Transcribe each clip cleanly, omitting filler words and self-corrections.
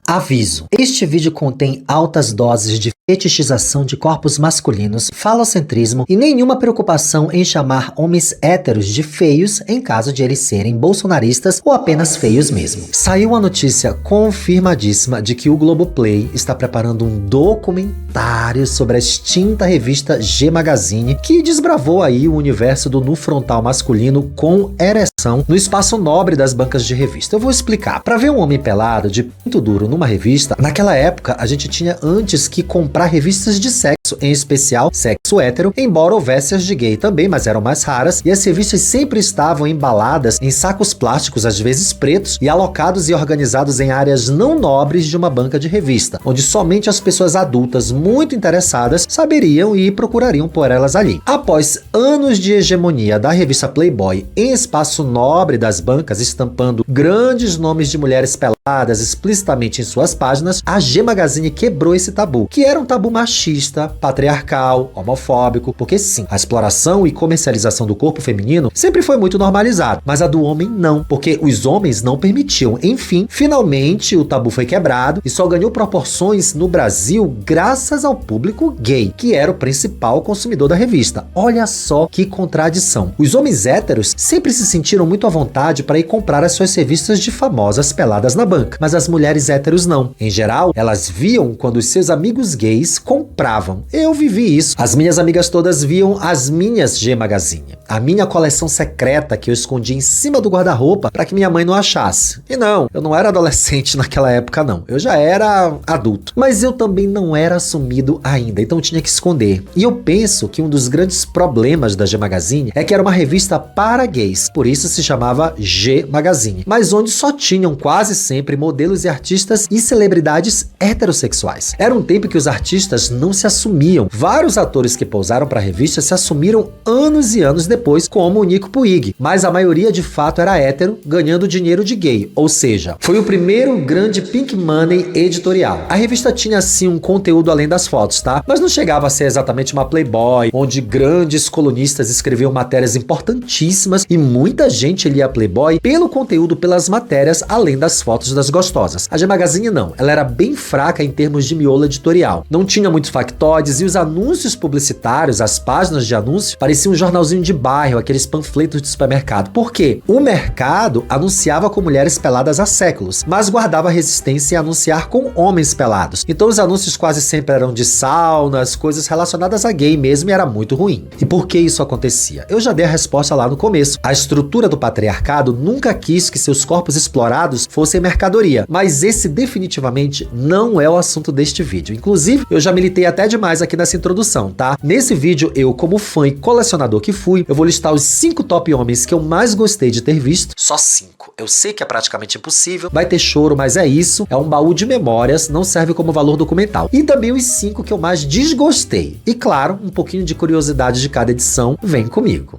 Aviso: este vídeo contém altas doses de fetichização de corpos masculinos, falocentrismo e nenhuma preocupação em chamar homens héteros de feios em caso de eles serem bolsonaristas ou apenas feios mesmo. Saiu a notícia confirmadíssima de que o Globoplay está preparando um documentário sobre a extinta revista G Magazine, que desbravou aí o universo do nu frontal masculino com ereção no espaço nobre das bancas de revista. Eu vou explicar. Para ver um homem pelado de pinto duro numa revista, naquela época a gente tinha antes que comprar revistas de sexo, em especial sexo hétero, embora houvesse as de gay também, mas eram mais raras, e as revistas sempre estavam embaladas em sacos plásticos, às vezes pretos, e alocados e organizados em áreas não nobres de uma banca de revista, onde somente as pessoas adultas muito interessadas saberiam e procurariam por elas ali. Após anos de hegemonia da revista Playboy em espaço nobre das bancas, estampando grandes nomes de mulheres peladas explicitamente em suas páginas, a G Magazine quebrou esse tabu, que era um tabu machista, patriarcal, homofóbico, porque sim, a exploração e comercialização do corpo feminino sempre foi muito normalizada, mas a do homem não, porque os homens não permitiam. Enfim, finalmente o tabu foi quebrado e só ganhou proporções no Brasil graças ao público gay, que era o principal consumidor da revista. Olha só que contradição. Os homens héteros sempre se sentiram muito à vontade para ir comprar as suas revistas de famosas peladas na banca, mas as mulheres héteros não. Em geral, elas viam quando os seus amigos gays compravam. Eu vivi isso. As minhas amigas todas viam as minhas G Magazine, a minha coleção secreta que eu escondi em cima do guarda-roupa para que minha mãe não achasse. E não, eu não era adolescente naquela época não, eu já era adulto. Mas eu também não era assumido ainda, então tinha que esconder. E eu penso que um dos grandes problemas da G Magazine é que era uma revista para gays, por isso se chamava G Magazine, mas onde só tinham quase sempre modelos e artistas e celebridades heterossexuais. Era um tempo que os artistas não se assumiam. Vários atores que pousaram para a revista se assumiram anos e anos depois, como o Nico Puig, mas a maioria de fato era hétero, ganhando dinheiro de gay, ou seja, foi o primeiro grande pink money editorial. A revista tinha assim um conteúdo além das fotos, tá? Mas não chegava a ser exatamente uma Playboy, onde grandes colunistas escreviam matérias importantíssimas e muita gente lia a Playboy pelo conteúdo, pelas matérias, além das fotos das gostosas. A G Magazine não, ela era bem fraca em termos de miolo editorial. Não tinha muitos factoides e os anúncios publicitários, as páginas de anúncio, pareciam um jornalzinho de bairro, aqueles panfletos de supermercado. Por quê? O mercado anunciava com mulheres peladas há séculos, mas guardava resistência em anunciar com homens pelados. Então os anúncios quase sempre eram de saunas, coisas relacionadas a gay mesmo, e era muito ruim. E por que isso acontecia? Eu já dei a resposta lá no começo. A estrutura do patriarcado nunca quis que seus corpos explorados fossem mercadoria, mas esse definitivamente não é o assunto deste vídeo. Inclusive, eu já militei até demais aqui nessa introdução, tá? Nesse vídeo, eu, como fã e colecionador que fui, eu vou listar os 5 top homens que eu mais gostei de ter visto. Só 5. Eu sei que é praticamente impossível, vai ter choro, mas é isso. É um baú de memórias, não serve como valor documental. E também os 5 que eu mais desgostei. E claro, um pouquinho de curiosidade de cada edição. Vem comigo.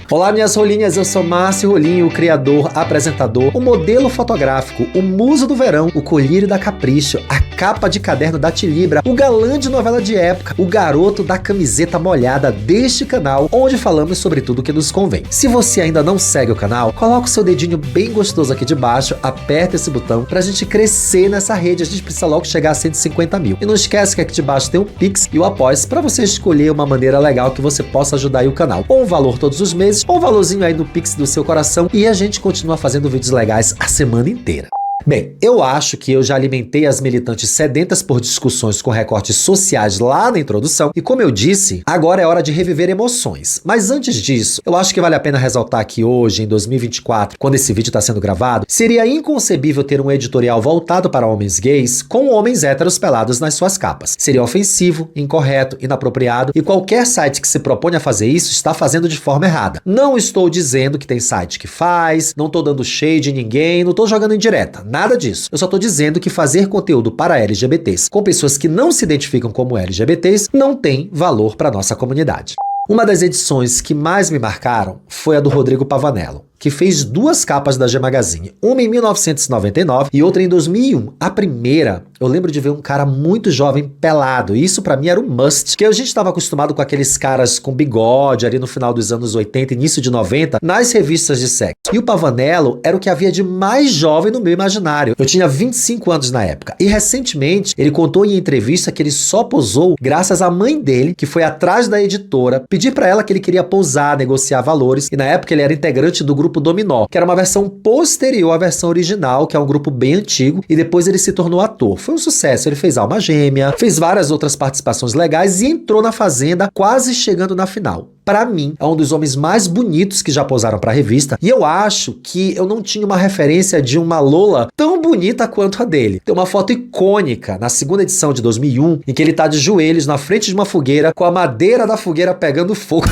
Olá, minhas rolinhas, eu sou Márcio Rolinho, o criador, apresentador, o modelo fotográfico, o muso do verão, o colírio da Capricho, a capa de caderno da Tilibra, o galã de novela de época, o garoto da camiseta molhada deste canal, onde falamos sobre tudo que nos convém. Se você ainda não segue o canal, coloca o seu dedinho bem gostoso aqui de baixo, aperta esse botão pra gente crescer nessa rede, a gente precisa logo chegar a 150 mil. E não esquece que aqui de baixo tem o Pix e o Apoia-se pra você escolher uma maneira legal que você possa ajudar aí o canal. Ou um valor todos os meses, ou um valorzinho aí no Pix do seu coração, e a gente continua fazendo vídeos legais a semana inteira. Bem, eu acho que eu já alimentei as militantes sedentas por discussões com recortes sociais lá na introdução, e como eu disse, agora é hora de reviver emoções. Mas antes disso, eu acho que vale a pena ressaltar que hoje, em 2024, quando esse vídeo está sendo gravado, seria inconcebível ter um editorial voltado para homens gays com homens héteros pelados nas suas capas. Seria ofensivo, incorreto, inapropriado, e qualquer site que se propõe a fazer isso está fazendo de forma errada. Não estou dizendo que tem site que faz, não estou dando shade em ninguém, não estou jogando em direta. Nada disso. Eu só tô dizendo que fazer conteúdo para LGBTs com pessoas que não se identificam como LGBTs não tem valor para nossa comunidade. Uma das edições que mais me marcaram foi a do Rodrigo Pavanello, que fez 2 capas da G Magazine, uma em 1999 e outra em 2001. A primeira eu lembro de ver um cara muito jovem pelado. E isso pra mim era um must, porque a gente estava acostumado com aqueles caras com bigode ali no final dos anos 80, início de 90, nas revistas de sexo. E o Pavanello era o que havia de mais jovem no meu imaginário. Eu tinha 25 anos na época. E recentemente, ele contou em entrevista que ele só posou graças à mãe dele, que foi atrás da editora, pedir pra ela que ele queria pousar, negociar valores. E na época ele era integrante do grupo Dominó, que era uma versão posterior à versão original, que é um grupo bem antigo, e depois ele se tornou ator. Foi um sucesso, ele fez Alma Gêmea, fez várias outras participações legais e entrou na Fazenda quase chegando na final. Pra mim, é um dos homens mais bonitos que já posaram pra revista, e eu acho que eu não tinha uma referência de uma Lola tão bonita quanto a dele. Tem uma foto icônica na segunda edição de 2001, em que ele tá de joelhos na frente de uma fogueira, com a madeira da fogueira pegando fogo.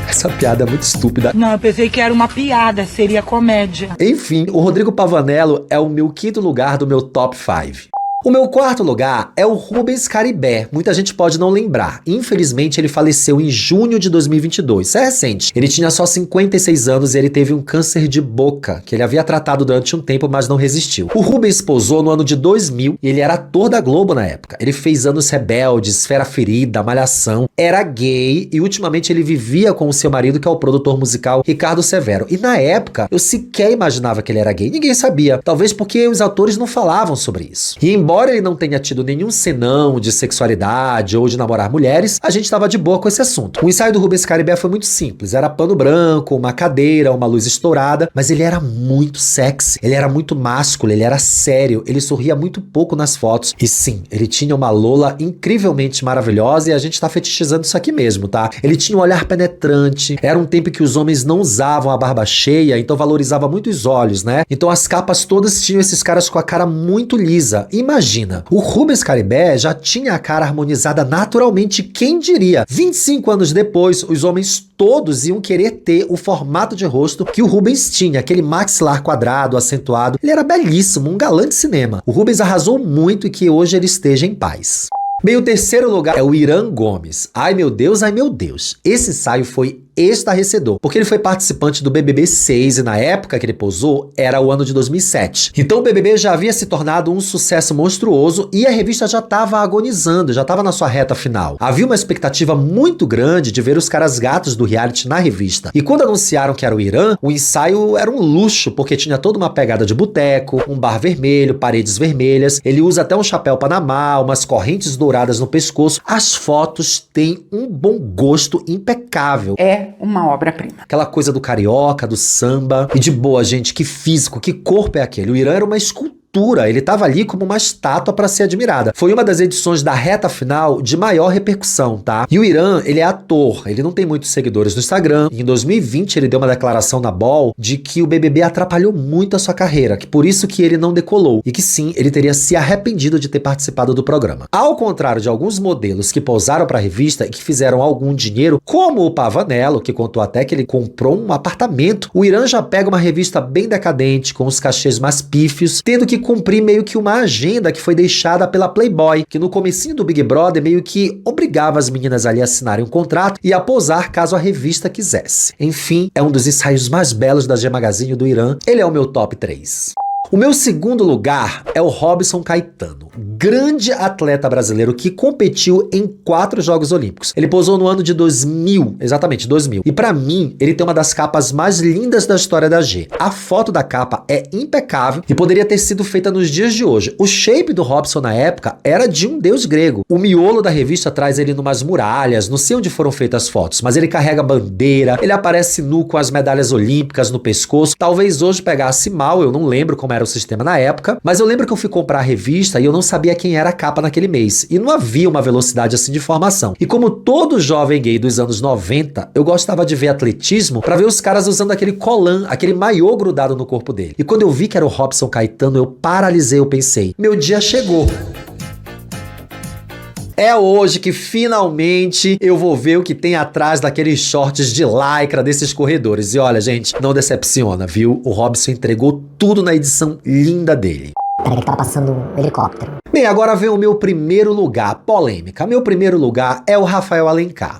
Essa piada é muito estúpida. Não, eu pensei que era uma piada, seria comédia. Enfim, o Rodrigo Pavanello é o meu quinto lugar do meu top 5. O meu quarto lugar é o Rubens Caribé. Muita gente pode não lembrar. Infelizmente, ele faleceu em junho de 2022. Isso é recente. Ele tinha só 56 anos e ele teve um câncer de boca, que ele havia tratado durante um tempo, mas não resistiu. O Rubens posou no ano de 2000 e ele era ator da Globo na época. Ele fez Anos Rebeldes, Fera Ferida, Malhação, era gay e ultimamente ele vivia com o seu marido, que é o produtor musical Ricardo Severo. E na época, eu sequer imaginava que ele era gay. Ninguém sabia. Talvez porque os atores não falavam sobre isso. E embora ele não tenha tido nenhum senão de sexualidade ou de namorar mulheres, a gente estava de boa com esse assunto. O ensaio do Rubens Caribé foi muito simples. Era pano branco, uma cadeira, uma luz estourada, mas ele era muito sexy, ele era muito másculo, ele era sério, ele sorria muito pouco nas fotos. E sim, ele tinha uma Lola incrivelmente maravilhosa e a gente tá fetichizando isso aqui mesmo, tá? Ele tinha um olhar penetrante, era um tempo que os homens não usavam a barba cheia, então valorizava muito os olhos, né? Então as capas todas tinham esses caras com a cara muito lisa. Imagina, o Rubens Caribé já tinha a cara harmonizada naturalmente, quem diria? 25 anos depois, os homens todos iam querer ter o formato de rosto que o Rubens tinha, aquele maxilar quadrado, acentuado. Ele era belíssimo, um galã de cinema. O Rubens arrasou muito e que hoje ele esteja em paz. Bem, o terceiro lugar é o Irã Gomes. Ai meu Deus, ai meu Deus. Esse ensaio foi estarrecedor, porque ele foi participante do BBB 6 e na época que ele posou era o ano de 2007. Então o BBB já havia se tornado um sucesso monstruoso e a revista já estava agonizando, já estava na sua reta final. Havia uma expectativa muito grande de ver os caras gatos do reality na revista. E quando anunciaram que era o Irã, o ensaio era um luxo, porque tinha toda uma pegada de boteco, um bar vermelho, paredes vermelhas, ele usa até um chapéu panamá, umas correntes douradas no pescoço. As fotos têm um bom gosto impecável. É uma obra-prima. Aquela coisa do carioca, do samba. E de boa, gente, que físico, que corpo é aquele? O Irã era uma escultura. Ele estava ali como uma estátua para ser admirada. Foi uma das edições da reta final de maior repercussão, tá? E o Irã, ele é ator, ele não tem muitos seguidores no Instagram. Em 2020 ele deu uma declaração na Ball de que o BBB atrapalhou muito a sua carreira, que por isso que ele não decolou e que sim, ele teria se arrependido de ter participado do programa. Ao contrário de alguns modelos que pousaram para a revista e que fizeram algum dinheiro, como o Pavanello, que contou até que ele comprou um apartamento, o Irã já pega uma revista bem decadente, com os cachês mais pífios, tendo que cumprir meio que uma agenda que foi deixada pela Playboy, que no comecinho do Big Brother meio que obrigava as meninas ali a assinarem um contrato e a posar caso a revista quisesse. Enfim, é um dos ensaios mais belos da G Magazine do Irã. Ele é o meu top 3. O meu segundo lugar é o Robson Caetano, grande atleta brasileiro que competiu em 4 Jogos Olímpicos. Ele posou no ano de 2000, exatamente 2000. E pra mim, ele tem uma das capas mais lindas da história da G. A foto da capa é impecável e poderia ter sido feita nos dias de hoje. O shape do Robson na época era de um deus grego. O miolo da revista traz ele numas muralhas, não sei onde foram feitas as fotos, mas ele carrega bandeira, ele aparece nu com as medalhas olímpicas no pescoço. Talvez hoje pegasse mal, eu não lembro como era o sistema na época, mas eu lembro que eu fui comprar a revista e eu não sabia quem era a capa naquele mês, e não havia uma velocidade assim de informação. E como todo jovem gay dos anos 90, eu gostava de ver atletismo pra ver os caras usando aquele colã, aquele maiô grudado no corpo dele. E quando eu vi que era o Robson Caetano, eu paralisei, eu pensei, meu dia chegou. É hoje que finalmente eu vou ver o que tem atrás daqueles shorts de lycra desses corredores. E olha, gente, não decepciona, viu? O Robson entregou tudo na edição linda dele. Peraí que tá passando um helicóptero. Bem, agora vem o meu primeiro lugar, polêmica. Meu primeiro lugar é o Rafael Alencar.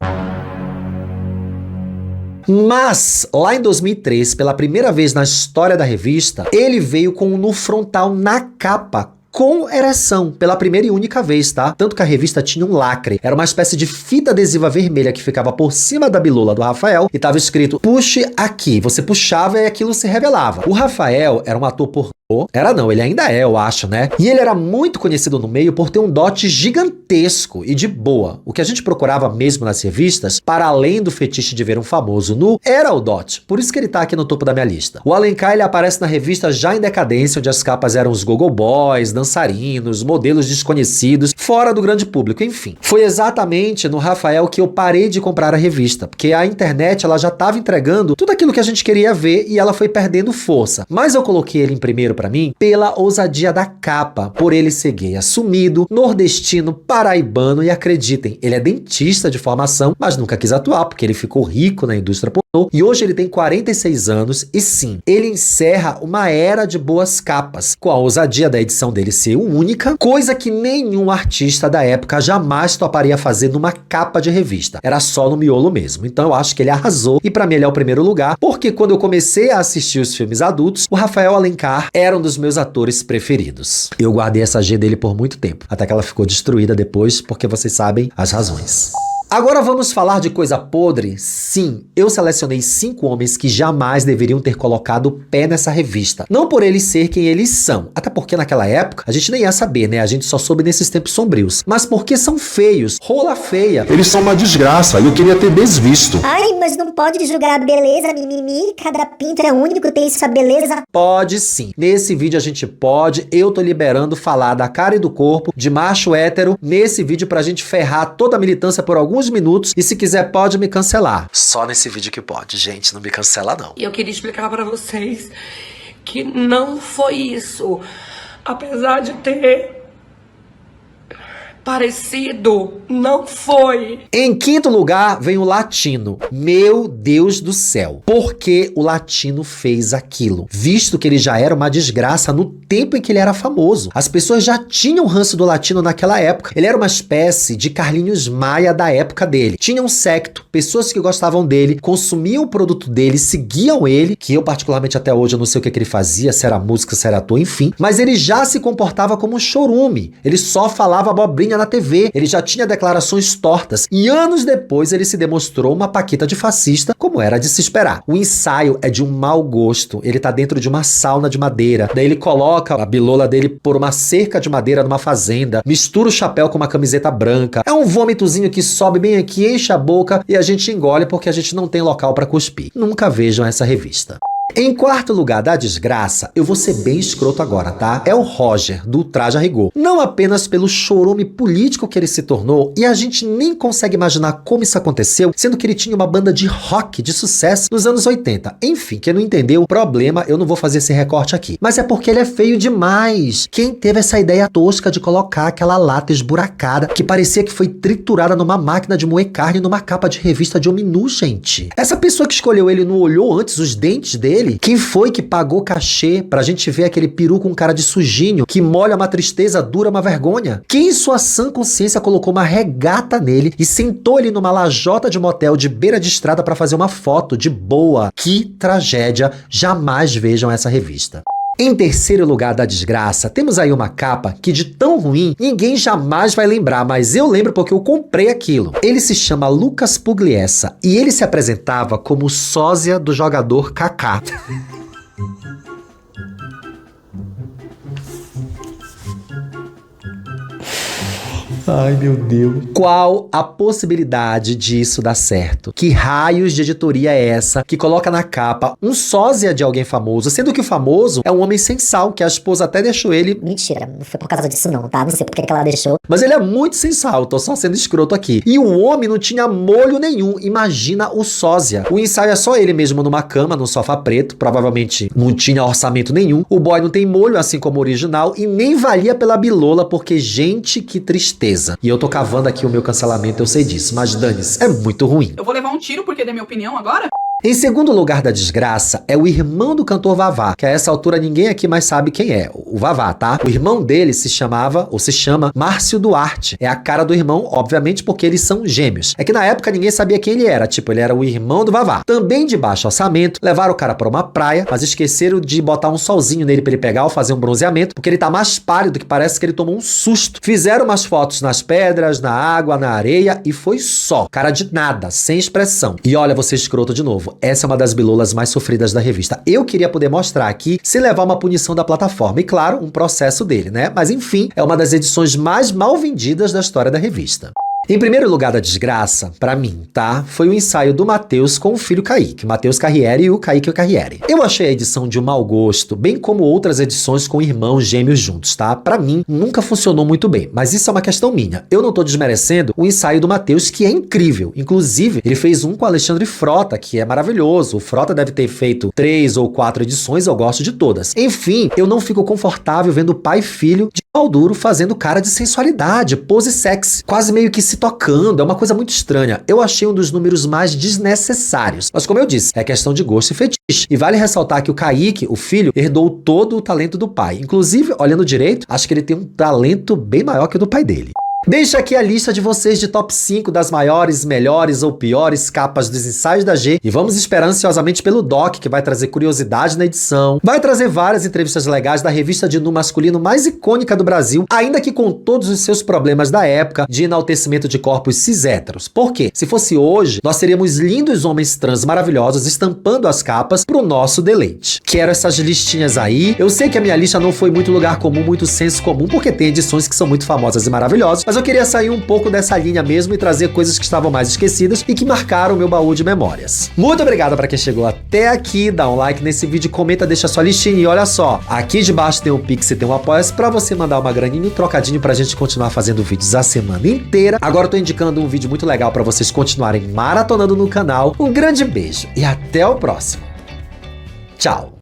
Mas, lá em 2003, pela primeira vez na história da revista, ele veio com um nu frontal na capa, com ereção, pela primeira e única vez, tá? Tanto que a revista tinha um lacre, era uma espécie de fita adesiva vermelha que ficava por cima da bilola do Rafael e tava escrito, puxe aqui. Você puxava e aquilo se revelava. O Rafael era um ator pornô. Era não, ele ainda é, eu acho, né? E ele era muito conhecido no meio por ter um dote gigantesco e de boa. O que a gente procurava mesmo nas revistas, para além do fetiche de ver um famoso nu, era o dote. Por isso que ele tá aqui no topo da minha lista. O Alencar, ele aparece na revista já em decadência, onde as capas eram os gogo boys, dançarinos, modelos desconhecidos, fora do grande público, enfim. Foi exatamente no Rafael que eu parei de comprar a revista, porque a internet, ela já tava entregando tudo aquilo que a gente queria ver e ela foi perdendo força. Mas eu coloquei ele em primeiro pra mim pela ousadia da capa, por ele ser gay assumido, nordestino, paraibano e acreditem, ele é dentista de formação, mas nunca quis atuar porque ele ficou rico na indústria pornô e hoje ele tem 46 anos e sim, ele encerra uma era de boas capas, com a ousadia da edição dele ser única, coisa que nenhum artista da época jamais toparia fazer numa capa de revista, era só no miolo mesmo. Então eu acho que ele arrasou e pra mim ele é o primeiro lugar, porque quando eu comecei a assistir os filmes adultos, o Rafael Alencar era um dos meus atores preferidos. Eu guardei essa G dele por muito tempo, até que ela ficou destruída depois, porque vocês sabem as razões. Agora vamos falar de coisa podre? Sim, eu selecionei 5 homens que jamais deveriam ter colocado o pé nessa revista. Não por eles ser quem eles são, até porque naquela época a gente nem ia saber, né? A gente só soube nesses tempos sombrios. Mas porque são feios, rola feia. Eles são uma desgraça, eu queria ter desvisto. Ai, mas não pode julgar a beleza, mimimi. Cada pinto é único, tem sua beleza. Pode sim. Nesse vídeo a gente pode, eu tô liberando falar da cara e do corpo de macho hétero nesse vídeo pra gente ferrar toda a militância por alguns minutos e se quiser pode me cancelar. Só nesse vídeo que pode, gente, não me cancela não. E eu queria explicar pra vocês que não foi isso. Apesar de ter parecido, não foi. Em quinto lugar vem o Latino. Meu Deus do céu. Por que o Latino fez aquilo? Visto que ele já era uma desgraça no tempo em que ele era famoso. As pessoas já tinham ranço do Latino naquela época. Ele era uma espécie de Carlinhos Maia da época dele. Tinha um secto, pessoas que gostavam dele, consumiam o produto dele, seguiam ele, que eu particularmente até hoje eu não sei o que ele fazia, se era música, se era ator, enfim. Mas ele já se comportava como um chorume. Ele só falava abobrinha na TV, ele já tinha declarações tortas e anos depois ele se demonstrou uma paquita de fascista, como era de se esperar. O ensaio é de um mau gosto, ele tá dentro de uma sauna de madeira, daí ele coloca a bilola dele por uma cerca de madeira numa fazenda, mistura o chapéu com uma camiseta branca, é um vômitozinho que sobe bem aqui, enche a boca e a gente engole porque a gente não tem local pra cuspir. Nunca vejam essa revista. Em quarto lugar da desgraça, eu vou ser bem escroto agora, tá? É o Roger, do Traje a Rigor. Não apenas pelo chorume político que ele se tornou, e a gente nem consegue imaginar como isso aconteceu, sendo que ele tinha uma banda de rock de sucesso nos anos 80. Enfim, quem não entendeu o problema, eu não vou fazer esse recorte aqui. Mas é porque ele é feio demais. Quem teve essa ideia tosca de colocar aquela lata esburacada, que parecia que foi triturada numa máquina de moer carne numa capa de revista de homem nu, gente? Essa pessoa que escolheu ele não olhou antes os dentes dele? Quem foi que pagou cachê pra gente ver aquele peru com cara de sujinho que molha uma tristeza, dura uma vergonha? Quem em sua sã consciência colocou uma regata nele e sentou ele numa lajota de motel de beira de estrada pra fazer uma foto de boa? Que tragédia, jamais vejam essa revista. Em terceiro lugar da desgraça, temos aí uma capa que de tão ruim, ninguém jamais vai lembrar, mas eu lembro porque eu comprei aquilo. Ele se chama Lucas Pugliese e ele se apresentava como sósia do jogador Kaká. Ai, meu Deus. Qual a possibilidade disso dar certo? Que raios de editoria é essa que coloca na capa um sósia de alguém famoso, sendo que o famoso é um homem sem sal, que a esposa até deixou ele... Mentira, não foi por causa disso não, tá? Não sei por que ela deixou. Mas ele é muito sem sal, tô só sendo escroto aqui. E o homem não tinha molho nenhum, imagina o sósia. O ensaio é só ele mesmo numa cama, num sofá preto, provavelmente não tinha orçamento nenhum. O boy não tem molho, assim como o original, e nem valia pela bilola, porque gente, que tristeza. E eu tô cavando aqui o meu cancelamento, eu sei disso, mas dane-se, é muito ruim. Eu vou levar um tiro porque dei minha opinião agora? Em segundo lugar da desgraça é o irmão do cantor Vavá, que a essa altura ninguém aqui mais sabe quem é, o Vavá, tá? O irmão dele se chamava, ou se chama, Márcio Duarte. É a cara do irmão, obviamente, porque eles são gêmeos. É que na época ninguém sabia quem ele era, tipo, ele era o irmão do Vavá. Também de baixo orçamento, levaram o cara pra uma praia, mas esqueceram de botar um solzinho nele pra ele pegar ou fazer um bronzeamento, porque ele tá mais pálido que parece que ele tomou um susto. Fizeram umas fotos nas pedras, na água, na areia e foi só. Cara de nada, sem expressão. E olha, você escroto de novo. Essa é uma das bilolas mais sofridas da revista. Eu queria poder mostrar aqui se levar uma punição da plataforma. E claro, um processo dele, né? Mas enfim, é uma das edições mais mal vendidas da história da revista. Em primeiro lugar da desgraça, pra mim, tá? Foi o ensaio do Matheus com o filho Kaique, o Matheus Carriere e o Kaique Carriere. Eu achei a edição de um mau gosto, bem como outras edições com irmãos gêmeos juntos, tá? Pra mim, nunca funcionou muito bem, mas isso é uma questão minha. Eu não tô desmerecendo o ensaio do Matheus, que é incrível. Inclusive, ele fez um com o Alexandre Frota, que é maravilhoso. O Frota deve ter feito 3 ou 4 edições, eu gosto de todas. Enfim, eu não fico confortável vendo pai e filho de pau duro fazendo cara de sensualidade, pose sexy, quase meio que se tocando, é uma coisa muito estranha. Eu achei um dos números mais desnecessários. Mas como eu disse, é questão de gosto e fetiche. E vale ressaltar que o Kaique, o filho, herdou todo o talento do pai. Inclusive, olhando direito, acho que ele tem um talento bem maior que o do pai dele. Deixa aqui a lista de vocês de top 5 das maiores, melhores ou piores capas dos ensaios da G e vamos esperar ansiosamente pelo Doc, que vai trazer curiosidade na edição, vai trazer várias entrevistas legais da revista de nu masculino mais icônica do Brasil, ainda que com todos os seus problemas da época de enaltecimento de corpos cis-héteros. Por quê? Se fosse hoje, nós teríamos lindos homens trans maravilhosos estampando as capas pro nosso deleite. Quero essas listinhas aí. Eu sei que a minha lista não foi muito lugar comum, muito senso comum, porque tem edições que são muito famosas e maravilhosas, mas eu queria sair um pouco dessa linha mesmo e trazer coisas que estavam mais esquecidas e que marcaram o meu baú de memórias. Muito obrigado para quem chegou até aqui, dá um like nesse vídeo, comenta, deixa sua listinha e olha só, aqui debaixo tem um Pix e tem um Apoia-se pra você mandar uma graninha e um trocadinho pra gente continuar fazendo vídeos a semana inteira. Agora eu tô indicando um vídeo muito legal pra vocês continuarem maratonando no canal. Um grande beijo e até o próximo. Tchau!